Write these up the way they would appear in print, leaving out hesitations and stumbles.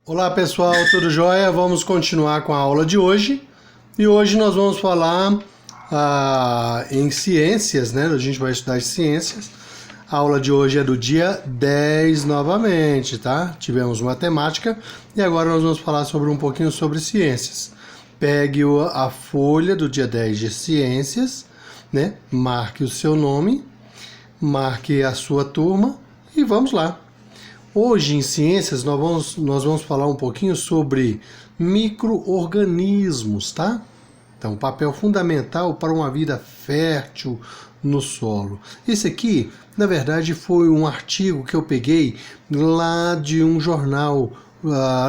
Olá pessoal, tudo jóia? Vamos continuar com a aula de hoje. E hoje nós vamos falar em ciências, né? A gente vai estudar ciências. A aula de hoje é do dia 10 novamente, tá? Tivemos matemática e agora nós vamos falar um pouquinho sobre ciências. Pegue a folha do dia 10 de ciências, né? Marque o seu nome, marque a sua turma e vamos lá. Hoje em ciências nós vamos falar um pouquinho sobre micro-organismos, tá? Então, papel fundamental para uma vida fértil no solo. Esse aqui, na verdade, foi um artigo que eu peguei lá de um jornal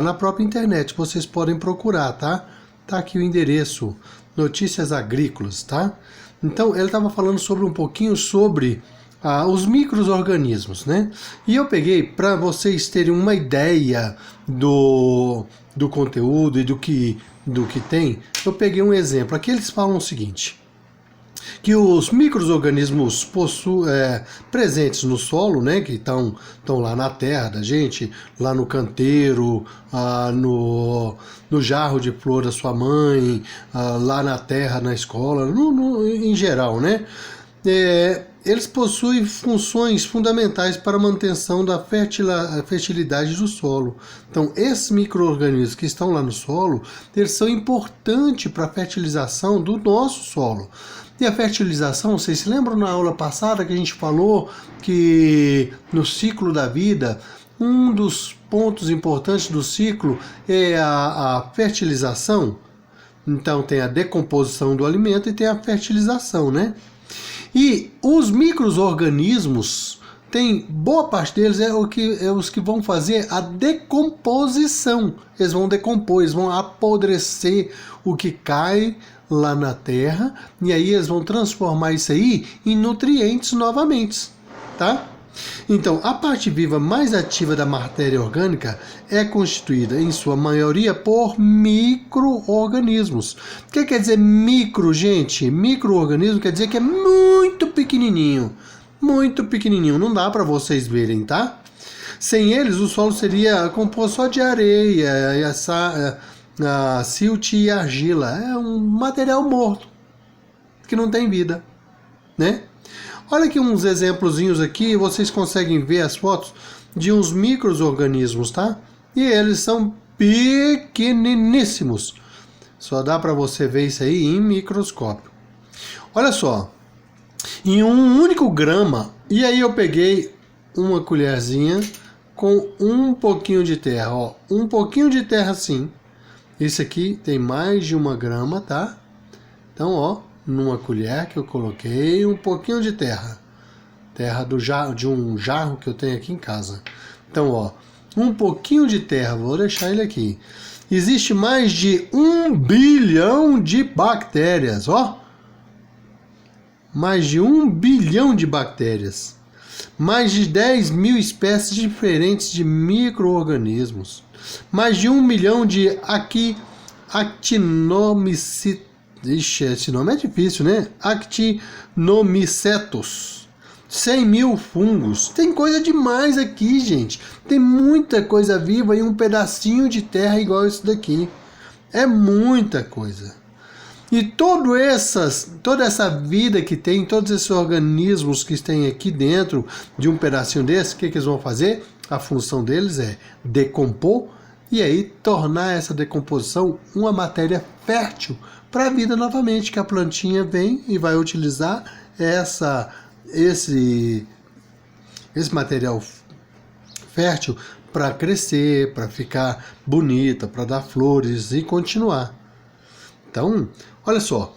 na própria internet. Vocês podem procurar, tá? Tá aqui o endereço, Notícias Agrícolas, tá? Então, ele estava falando um pouquinho sobre os micro-organismos, né? E eu peguei, para vocês terem uma ideia do conteúdo e do que tem, eu peguei um exemplo. Aqui eles falam o seguinte, que os micro-organismos presentes no solo, né, que estão lá na terra da gente, lá no canteiro, no jarro de flor da sua mãe, lá na terra, na escola, em geral, né? Eles possuem funções fundamentais para a manutenção da fertilidade do solo. Então, esses micro-organismos que estão lá no solo, eles são importantes para a fertilização do nosso solo. E a fertilização, vocês se lembram na aula passada que a gente falou que no ciclo da vida, um dos pontos importantes do ciclo é a fertilização? Então, tem a decomposição do alimento e tem a fertilização, né? E os micro-organismos, boa parte deles os que vão fazer a decomposição. Eles vão decompor, eles vão apodrecer o que cai lá na terra, e aí eles vão transformar isso aí em nutrientes novamente, tá? Então, a parte viva mais ativa da matéria orgânica é constituída, em sua maioria, por micro-organismos. O que quer dizer micro, gente? Micro-organismo quer dizer que é muito pequenininho. Muito pequenininho. Não dá para vocês verem, tá? Sem eles, o solo seria composto só de areia, silt e argila. É um material morto, que não tem vida, né? Olha aqui uns exemplozinhos aqui, vocês conseguem ver as fotos de uns micro-organismos, tá? E eles são pequeniníssimos. Só dá para você ver isso aí em microscópio. Olha só, em um único grama, e aí eu peguei uma colherzinha com um pouquinho de terra, ó, um pouquinho de terra assim. Esse aqui tem mais de 1 grama, tá? Então, ó, numa colher que eu coloquei um pouquinho de terra de um jarro que eu tenho aqui em casa. Então, ó, um pouquinho de terra, vou deixar ele aqui. Existe mais de 1 bilhão de bactérias, ó. Mais de 1 bilhão de bactérias. Mais de 10 mil espécies diferentes de micro-organismos. Mais de 1 milhão de actinomycetos. Ixi, esse nome é difícil, né? Actinomicetos. 100 mil fungos. Tem coisa demais aqui, gente. Tem muita coisa viva e um pedacinho de terra igual isso daqui. É muita coisa. E toda essa vida que tem, todos esses organismos que tem aqui dentro de um pedacinho desse, o que eles vão fazer? A função deles é decompor e aí tornar essa decomposição uma matéria fértil para a vida novamente, que a plantinha vem e vai utilizar esse material fértil para crescer, para ficar bonita, para dar flores e continuar. Então, olha só.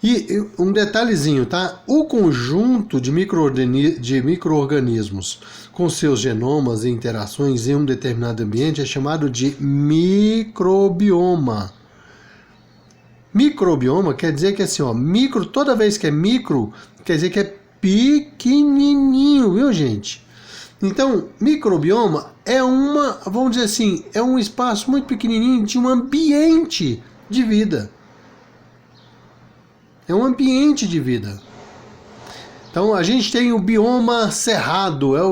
E um detalhezinho, tá? O conjunto de micro-organismos com seus genomas e interações em um determinado ambiente é chamado de microbioma. Microbioma quer dizer que assim, ó, toda vez que é micro, quer dizer que é pequenininho, viu, gente? Então, microbioma vamos dizer assim, é um espaço muito pequenininho de um ambiente de vida. É um ambiente de vida. Então, a gente tem o bioma cerrado, é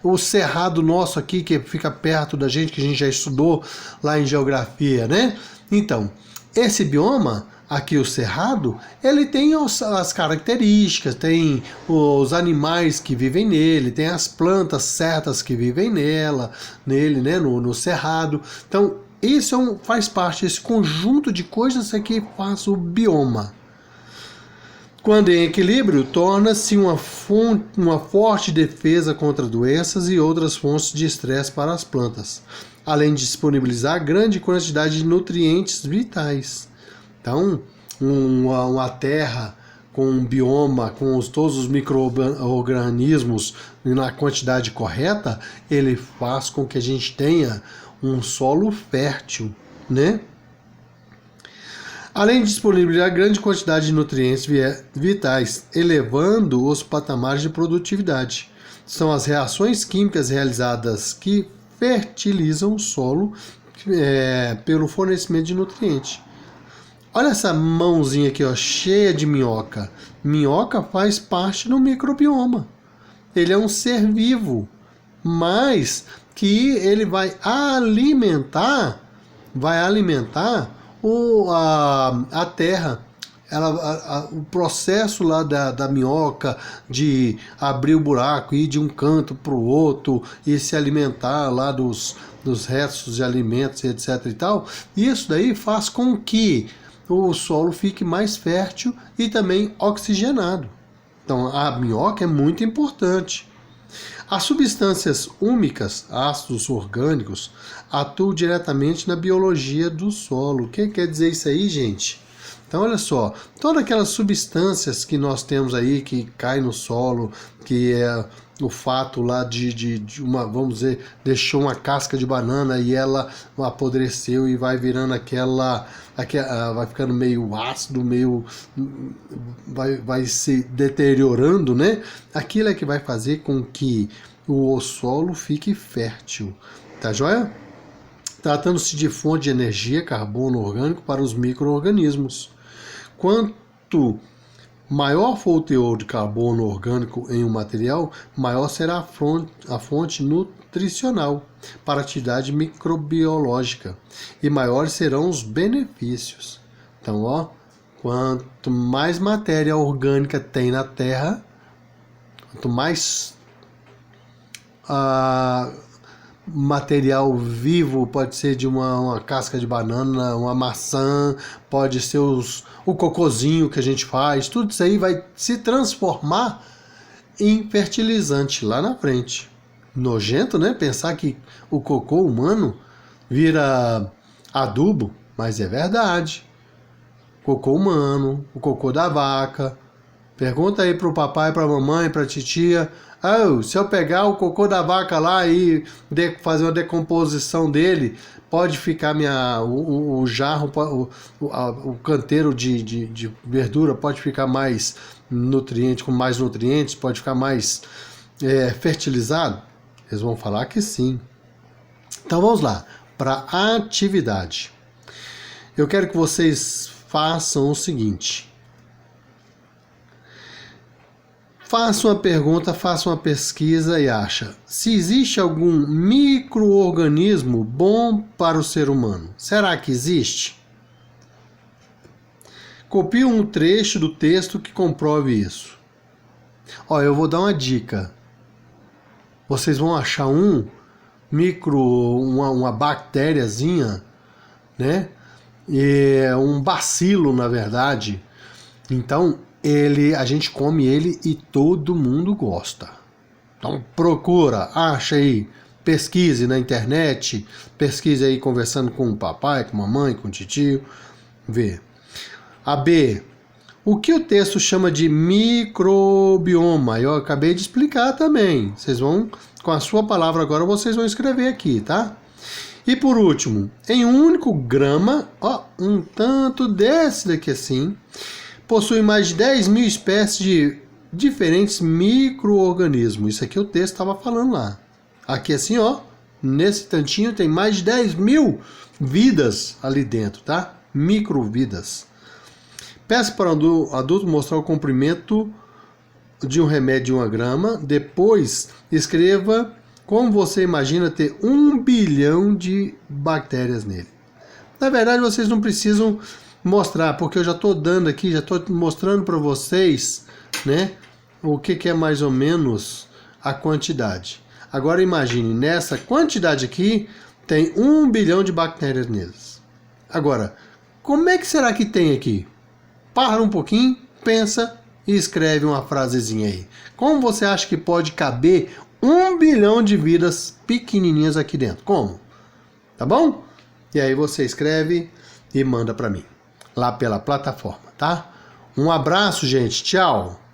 o cerrado nosso aqui, que fica perto da gente, que a gente já estudou lá em geografia, né? Então, esse bioma, aqui o cerrado, ele tem as características, tem os animais que vivem nele, tem as plantas certas que vivem nele, né, no cerrado. Então, isso faz parte, esse conjunto de coisas é que faz o bioma. Quando em equilíbrio, torna-se uma forte defesa contra doenças e outras fontes de estresse para as plantas, além de disponibilizar grande quantidade de nutrientes vitais. Então, uma terra com um bioma, com todos os micro-organismos na quantidade correta, ele faz com que a gente tenha um solo fértil, né? Além de disponibilizar grande quantidade de nutrientes vitais, elevando os patamares de produtividade. São as reações químicas realizadas que fertilizam o solo pelo fornecimento de nutrientes. Olha essa mãozinha aqui, ó, cheia de minhoca. Minhoca faz parte do microbioma. Ele é um ser vivo, mas que ele vai alimentar a terra. O processo lá da minhoca de abrir o buraco, ir de um canto para o outro e se alimentar lá dos restos de alimentos, etc. e tal, isso daí faz com que o solo fique mais fértil e também oxigenado. Então a minhoca é muito importante. As substâncias úmicas, ácidos orgânicos, atuam diretamente na biologia do solo. O que quer dizer isso aí, gente? Então, olha só, todas aquelas substâncias que nós temos aí, que caem no solo, que é o fato lá de uma, vamos dizer, deixou uma casca de banana e ela apodreceu e vai virando vai ficando meio ácido, vai se deteriorando, né? Aquilo é que vai fazer com que o solo fique fértil, tá joia? Tratando-se de fonte de energia, carbono orgânico para os micro-organismos. Quanto maior for o teor de carbono orgânico em um material, maior será a fonte nutricional para a atividade microbiológica e maiores serão os benefícios. Então, ó, quanto mais matéria orgânica tem na Terra, quanto mais material vivo, pode ser de uma casca de banana, uma maçã, pode ser o cocôzinho que a gente faz, tudo isso aí vai se transformar em fertilizante lá na frente. Nojento, né? Pensar que o cocô humano vira adubo, mas é verdade. Cocô humano, o cocô da vaca. Pergunta aí pro papai, pra mamãe, pra titia. Se eu pegar o cocô da vaca lá e fazer uma decomposição dele, pode ficar o jarro, o canteiro de verdura pode ficar mais nutriente, com mais nutrientes, pode ficar mais fertilizado? Eles vão falar que sim. Então vamos lá, para a atividade. Eu quero que vocês façam o seguinte. Faça uma pergunta, faça uma pesquisa e acha se existe algum micro-organismo bom para o ser humano. Será que existe? Copie um trecho do texto que comprove isso. Eu vou dar uma dica. Vocês vão achar uma bactériazinha, né? Um bacilo, na verdade. Então, a gente come ele e todo mundo gosta. Então procura, acha aí, pesquise na internet, pesquise aí conversando com o papai, com a mamãe, com o titio, vê. A B, o que o texto chama de microbioma? Eu acabei de explicar também. Vocês vão, com a sua palavra agora, vocês vão escrever aqui, tá? E por último, em um único grama, um tanto desse daqui assim, possui mais de 10.000 espécies de diferentes micro-organismos. Isso aqui o texto estava falando lá. Aqui assim, nesse tantinho tem mais de 10.000 vidas ali dentro, tá? Microvidas. Peça para o adulto mostrar o comprimento de um remédio de 1 grama. Depois, escreva Como você imagina ter 1 bilhão de bactérias nele? Na verdade, vocês não precisam mostrar, porque eu já estou dando aqui, já estou mostrando para vocês, né, o que é mais ou menos a quantidade. Agora imagine, nessa quantidade aqui, tem 1 bilhão de bactérias neles. Agora, como é que será que tem aqui? Para um pouquinho, pensa e escreve uma frasezinha aí. Como você acha que pode caber 1 bilhão de vidas pequenininhas aqui dentro? Como? Tá bom? E aí você escreve e manda para mim, lá pela plataforma, tá? Um abraço, gente. Tchau.